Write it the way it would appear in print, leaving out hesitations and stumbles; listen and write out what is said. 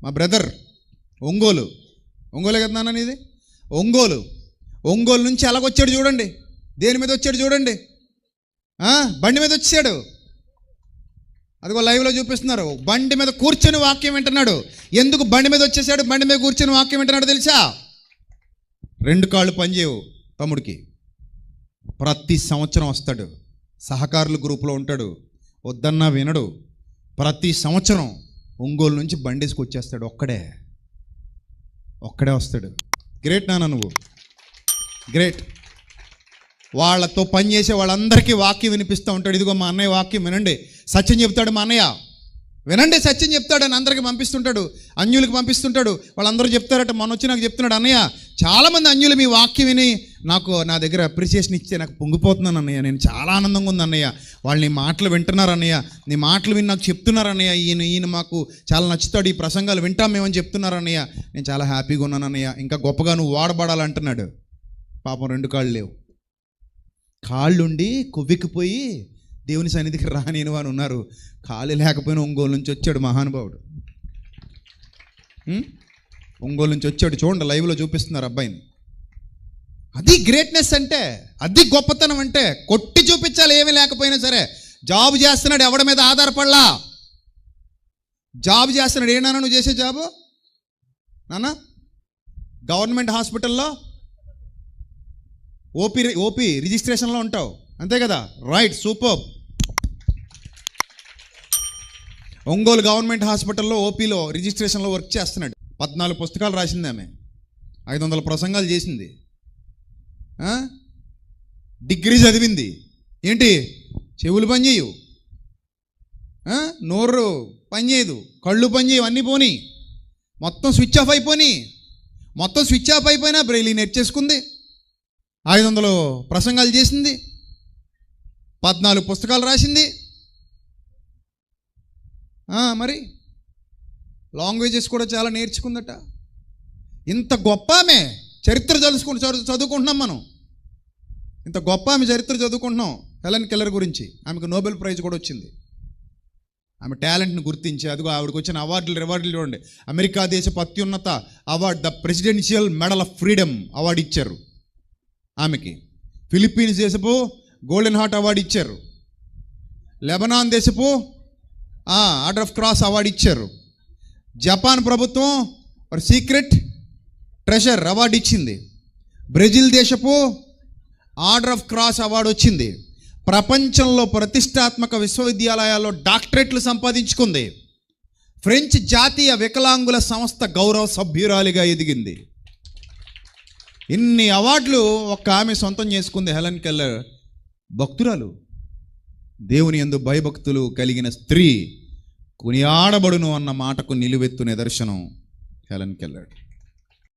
మా బ్రదర్ ఒంగోలు కదా నాన్న ఇది, ఒంగోలు నుంచి ఎలాగొచ్చాడు చూడండి, దేని మీద వచ్చాడు చూడండి, బండి మీద వచ్చాడు. అదిగో లైవ్లో చూపిస్తున్నారు. బండి మీద కూర్చొని వాక్యం వింటున్నాడు. ఎందుకు బండి మీద వచ్చేసాడు? బండి మీద కూర్చొని వాక్యం వింటున్నాడు తెలుసా? 2 కాళ్ళు పనిచేయవు తమ్ముడికి. ప్రతి సంవత్సరం వస్తాడు, సహకారుల గ్రూపులో ఉంటాడు, వద్దన్నా వినడు. ప్రతి సంవత్సరం ఒంగోలు నుంచి బండేసుకు వచ్చేస్తాడు. ఒక్కడే వస్తాడు. గ్రేట్ నాన్న, నువ్వు గ్రేట్. వాళ్ళతో పనిచేసే వాళ్ళందరికీ వాక్యం వినిపిస్తూ ఉంటాడు. ఇదిగో మా అన్నయ్య వాక్యం వినండి, సత్యం చెప్తాడు మా అన్నయ్య, వినండి సత్యం చెప్తాడు అని అందరికీ పంపిస్తుంటాడు, అన్యులకు పంపిస్తుంటాడు. వాళ్ళందరూ చెప్తారట. మొన్న వచ్చి నాకు చెప్తున్నాడు, అన్నయ్య చాలామంది అన్యులు మీ వాక్యం విని నా దగ్గర అప్రిసియేషన్ ఇచ్చే నాకు పొంగిపోతున్నాను అన్నయ్య, నేను చాలా ఆనందంగా ఉంది అన్నయ్య, వాళ్ళు నీ మాటలు వింటున్నారు అన్నయ్య, నీ మాటలు విని నాకు చెప్తున్నారు అన్నయ్య, ఈయన మాకు చాలా నచ్చుతాడు, ఈ ప్రసంగాలు వింటాం మేమని చెప్తున్నారు అన్నయ్య, నేను చాలా హ్యాపీగా ఉన్నాను అన్నయ్య, ఇంకా గొప్పగా నువ్వు వాడబడాలంటున్నాడు. పాపం 2 కాళ్ళు లేవు, కాళ్ళుండి కొవ్వెక్కిపోయి దేవుని సన్నిధికి రానిను అని ఉన్నారు. కాళ్ళు లేకపోయినా ఒంగోలు నుంచి వచ్చాడు మహానుభావుడు. ఒంగోలు నుంచి వచ్చాడు. చూడండి, లైవ్లో చూపిస్తున్నారు అబ్బాయిని. అది గ్రేట్నెస్ అంటే, అది గొప్పతనం అంటే. కొట్టి చూపించాలి ఏమీ లేకపోయినా సరే. జాబ్ చేస్తున్నాడు, ఎవడి మీద ఆధారపడలా. జాబ్ చేస్తున్నాడు. ఏనా నువ్వు చేసే జాబు నాన్న? గవర్నమెంట్ హాస్పిటల్లో ఓపీ రిజిస్ట్రేషన్లో ఉంటావు, అంతే కదా? Right, super. ఒంగోలు గవర్నమెంట్ హాస్పిటల్లో ఓపీలో రిజిస్ట్రేషన్లో వర్క్ చేస్తున్నాడు. 14 పుస్తకాలు రాసింది ఆమె, 500 ప్రసంగాలు చేసింది, డిగ్రీ చదివింది. ఏంటి, చెవులు పనిచేయవు, నోరు పనిచేయదు, కళ్ళు పనిచేయవు, అన్నీ పోనీ, మొత్తం స్విచ్ ఆఫ్ అయిపోయి, మొత్తం స్విచ్ ఆఫ్ అయిపోయినా బ్రెయిలీ నేర్చేసుకుంది, 500 ప్రసంగాలు చేసింది, 14 పుస్తకాలు రాసింది. మరి లాంగ్వేజెస్ కూడా చాలా నేర్చుకుందట. ఇంత గొప్ప ఆమె చరిత్ర చదువుకుంటున్నాం మనం. ఇంత గొప్ప ఆమె చరిత్ర చదువుకుంటున్నాం. హెలెన్ కెల్లర్ గురించి. ఆమెకు నోబెల్ ప్రైజ్ కూడా వచ్చింది. ఆమె టాలెంట్ని గుర్తించి, అదిగో ఆవిడకి వచ్చిన రివార్డులు చూడండి. అమెరికా దేశపు అత్యున్నత award, the presidential medal of freedom award ఇచ్చారు ఆమెకి. ఫిలిప్పీన్స్ దేశపు గోల్డెన్ హార్ట్ అవార్డు ఇచ్చారు. లెబనాన్ దేశపు ఆర్డర్ ఆఫ్ క్రాస్ అవార్డు ఇచ్చారు. జపాన్ ప్రభుత్వం సీక్రెట్ ట్రెషర్ అవార్డు ఇచ్చింది. బ్రెజిల్ దేశపు ఆర్డర్ ఆఫ్ క్రాస్ అవార్డు వచ్చింది. ప్రపంచంలో ప్రతిష్టాత్మక విశ్వవిద్యాలయాల్లో డాక్టరేట్లు సంపాదించుకుంది. ఫ్రెంచ్ జాతీయ వికలాంగుల సంస్థ గౌరవ సభ్యురాలిగా ఎదిగింది. ఇన్ని అవార్డులు ఒక్క ఆమె సొంతం చేసుకుంది. హెలెన్ కెల్లర్ భక్తురాలు, దేవుని యందు భయభక్తులు కలిగిన స్త్రీ, కొనియాడబడును అన్న మాటకు నిలువెత్తు నిదర్శనం హెలెన్ కెల్లర్.